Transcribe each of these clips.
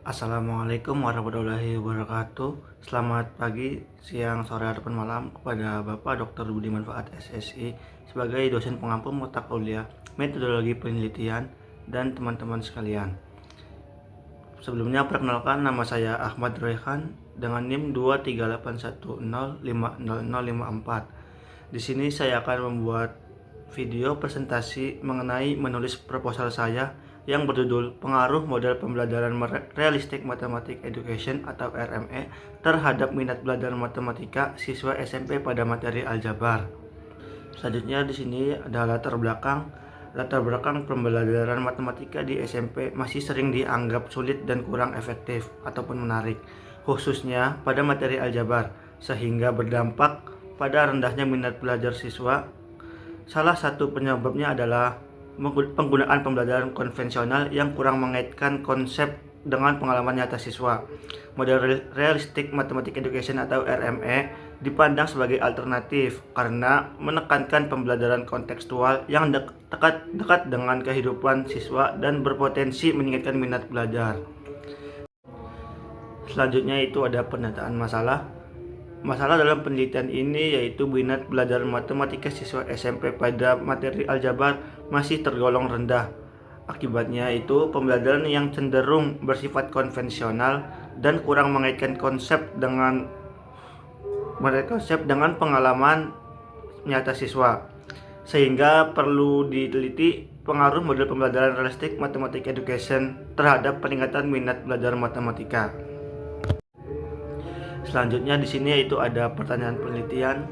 Assalamualaikum warahmatullahi wabarakatuh. Selamat pagi, siang, sore, ataupun malam kepada Bapak Dr. Budi Manfaat SSI sebagai dosen pengampu mata kuliah metodologi penelitian dan teman-teman sekalian. Sebelumnya perkenalkan, nama saya Ahmad Rehan dengan NIM 23810500054. Di sini saya akan membuat video presentasi mengenai menulis proposal saya yang berjudul Pengaruh Model Pembelajaran Realistic Mathematics Education atau RME terhadap minat belajar matematika siswa SMP pada materi aljabar. Selanjutnya di sini ada latar belakang. Latar belakang pembelajaran matematika di SMP masih sering dianggap sulit dan kurang efektif ataupun menarik, khususnya pada materi aljabar, sehingga berdampak pada rendahnya minat belajar siswa. Salah satu penyebabnya adalah penggunaan pembelajaran konvensional yang kurang mengaitkan konsep dengan pengalaman nyata siswa. Model Realistic Mathematics Education atau RME dipandang sebagai alternatif karena menekankan pembelajaran kontekstual yang dekat dengan kehidupan siswa dan berpotensi meningkatkan minat belajar. Selanjutnya itu ada penataan masalah. Masalah dalam penelitian ini yaitu minat belajar matematika siswa SMP pada materi aljabar masih tergolong rendah. Akibatnya itu pembelajaran yang cenderung bersifat konvensional dan kurang mengaitkan konsep dengan pengalaman nyata siswa. Sehingga perlu diteliti pengaruh model pembelajaran realistic mathematics education terhadap peningkatan minat belajar matematika. Selanjutnya di sini yaitu ada pertanyaan penelitian.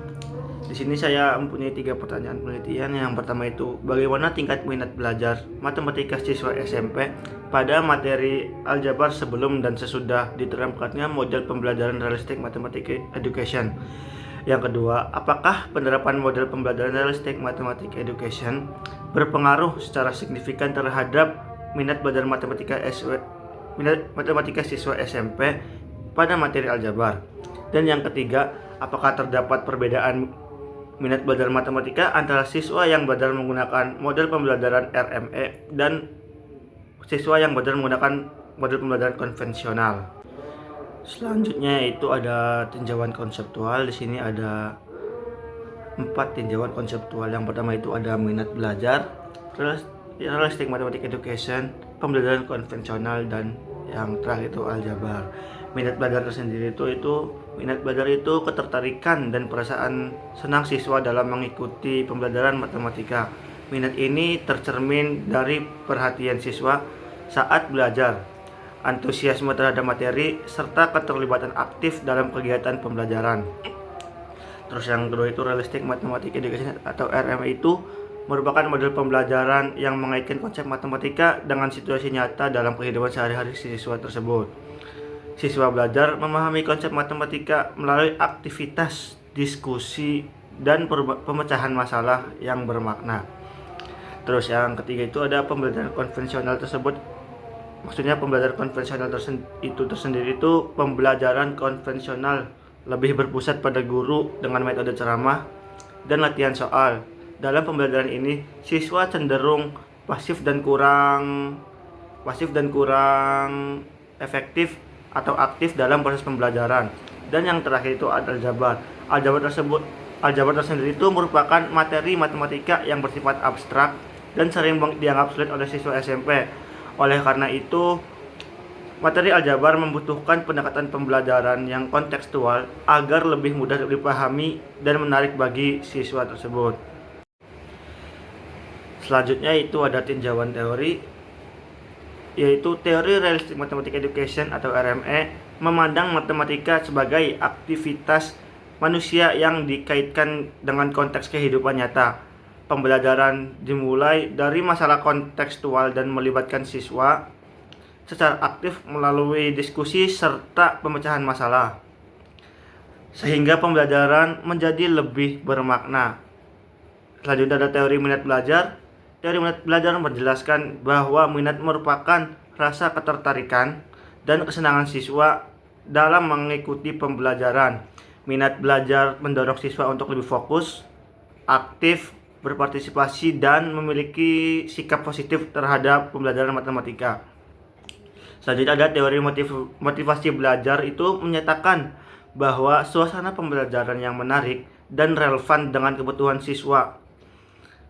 Di sini saya mempunyai 3 pertanyaan penelitian. Yang pertama itu, bagaimana tingkat minat belajar matematika siswa SMP pada materi aljabar sebelum dan sesudah diterapkannya model pembelajaran realistic mathematics education. Yang kedua, apakah penerapan model pembelajaran realistic mathematics education berpengaruh secara signifikan terhadap minat belajar matematika siswa SMP pada materi aljabar. Dan yang ketiga, apakah terdapat perbedaan minat belajar matematika antara siswa yang belajar menggunakan model pembelajaran RME dan siswa yang belajar menggunakan model pembelajaran konvensional. Selanjutnya itu ada tinjauan konseptual. Di sini ada 4 tinjauan konseptual. Yang pertama itu ada minat belajar, realistic mathematics education, pembelajaran konvensional, dan yang terakhir itu aljabar. Minat belajar tersendiri minat belajar itu ketertarikan dan perasaan senang siswa dalam mengikuti pembelajaran matematika. Minat ini tercermin dari perhatian siswa saat belajar, antusiasme terhadap materi, serta keterlibatan aktif dalam kegiatan pembelajaran. Terus yang kedua itu realistic mathematics education atau RME itu merupakan model pembelajaran yang mengaitkan konsep matematika dengan situasi nyata dalam kehidupan sehari-hari siswa tersebut. Siswa belajar memahami konsep matematika melalui aktivitas diskusi dan pemecahan masalah yang bermakna. Terus yang ketiga itu ada pembelajaran konvensional tersebut. Maksudnya pembelajaran konvensional tersendiri itu pembelajaran konvensional lebih berpusat pada guru dengan metode ceramah dan latihan soal. Dalam pembelajaran ini, siswa cenderung pasif dan kurang efektif atau aktif dalam proses pembelajaran. Dan yang terakhir itu ada aljabar. Aljabar tersendiri itu merupakan materi matematika yang bersifat abstrak dan sering dianggap sulit oleh siswa SMP. Oleh karena itu, materi aljabar membutuhkan pendekatan pembelajaran yang kontekstual agar lebih mudah dipahami dan menarik bagi siswa tersebut. Selanjutnya itu ada tinjauan teori, yaitu teori realistic mathematics education atau RME memandang matematika sebagai aktivitas manusia yang dikaitkan dengan konteks kehidupan nyata. Pembelajaran dimulai dari masalah kontekstual dan melibatkan siswa secara aktif melalui diskusi serta pemecahan masalah, sehingga pembelajaran menjadi lebih bermakna. Selanjutnya ada teori minat belajar. Teori minat belajar menjelaskan bahwa minat merupakan rasa ketertarikan dan kesenangan siswa dalam mengikuti pembelajaran. Minat belajar mendorong siswa untuk lebih fokus, aktif, berpartisipasi, dan memiliki sikap positif terhadap pembelajaran matematika. Selanjutnya ada teori motivasi belajar, itu menyatakan bahwa suasana pembelajaran yang menarik dan relevan dengan kebutuhan siswa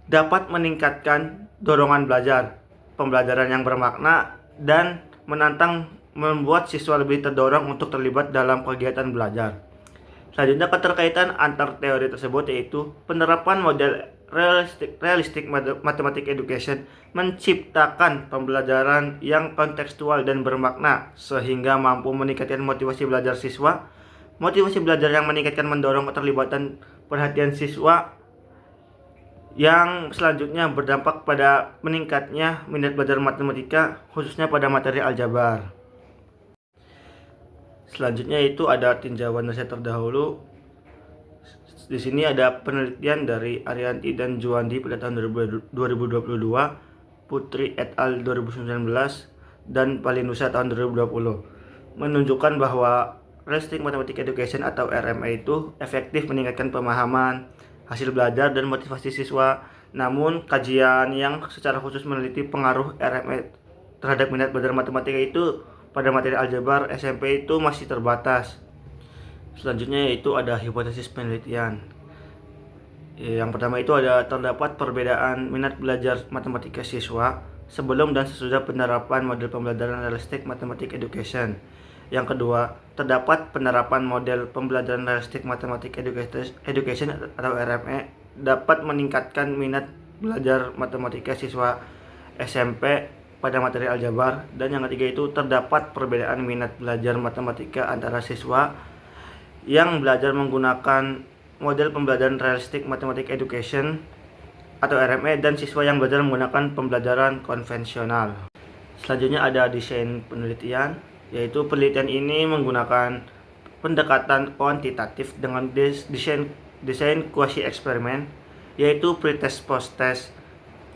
dapat meningkatkan dorongan belajar, pembelajaran yang bermakna, dan menantang, membuat siswa lebih terdorong untuk terlibat dalam kegiatan belajar. Selanjutnya, keterkaitan antar teori tersebut yaitu penerapan model realistic mathematics education menciptakan pembelajaran yang kontekstual dan bermakna sehingga mampu meningkatkan motivasi belajar siswa. Motivasi belajar yang meningkatkan mendorong keterlibatan perhatian siswa, yang selanjutnya berdampak pada meningkatnya minat belajar matematika khususnya pada materi aljabar. Selanjutnya itu ada tinjauan riset terdahulu. Di sini ada penelitian dari Arianti dan Juwandi pada tahun 2022, Putri et al 2019, dan Palinusa tahun 2020, menunjukkan bahwa Realistic Mathematics Education atau RME itu efektif meningkatkan pemahaman, hasil belajar, dan motivasi siswa. Namun, kajian yang secara khusus meneliti pengaruh RME terhadap minat belajar matematika itu pada materi aljabar SMP itu masih terbatas. Selanjutnya yaitu ada hipotesis penelitian. Yang pertama itu ada terdapat perbedaan minat belajar matematika siswa sebelum dan sesudah penerapan model pembelajaran Realistic Mathematics Education. Yang kedua, terdapat penerapan model pembelajaran Realistic Mathematics Education atau RME dapat meningkatkan minat belajar matematika siswa SMP pada materi aljabar. Dan yang ketiga itu terdapat perbedaan minat belajar matematika antara siswa yang belajar menggunakan model pembelajaran Realistic Mathematics Education atau RME dan siswa yang belajar menggunakan pembelajaran konvensional. Selanjutnya ada desain penelitian, yaitu penelitian ini menggunakan pendekatan kuantitatif dengan desain quasi eksperimen, yaitu pretest, post-test,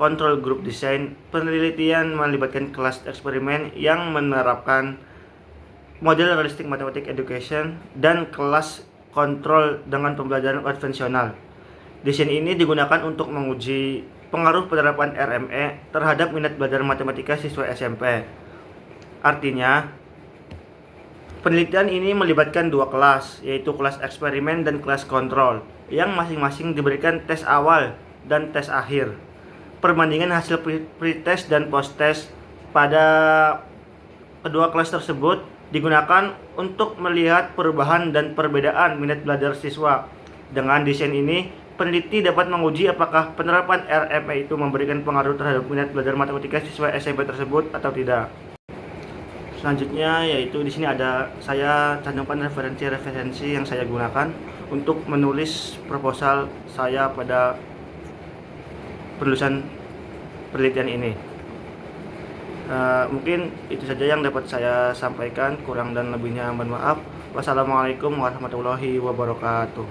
control group design. Penelitian melibatkan kelas eksperimen yang menerapkan model Realistic Mathematics Education dan kelas kontrol dengan pembelajaran konvensional. Desain ini digunakan untuk menguji pengaruh penerapan RME terhadap minat belajar matematika siswa SMP. Artinya, penelitian ini melibatkan dua kelas, yaitu kelas eksperimen dan kelas kontrol, yang masing-masing diberikan tes awal dan tes akhir. Perbandingan hasil pretest dan post-test pada kedua kelas tersebut digunakan untuk melihat perubahan dan perbedaan minat belajar siswa. Dengan desain ini, peneliti dapat menguji apakah penerapan RME itu memberikan pengaruh terhadap minat belajar matematika siswa SMP tersebut atau tidak. Selanjutnya yaitu di sini ada saya cantumkan referensi yang saya gunakan untuk menulis proposal saya pada penulisan penelitian ini. Mungkin itu saja yang dapat saya sampaikan, kurang dan lebihnya mohon maaf. Wassalamualaikum warahmatullahi wabarakatuh.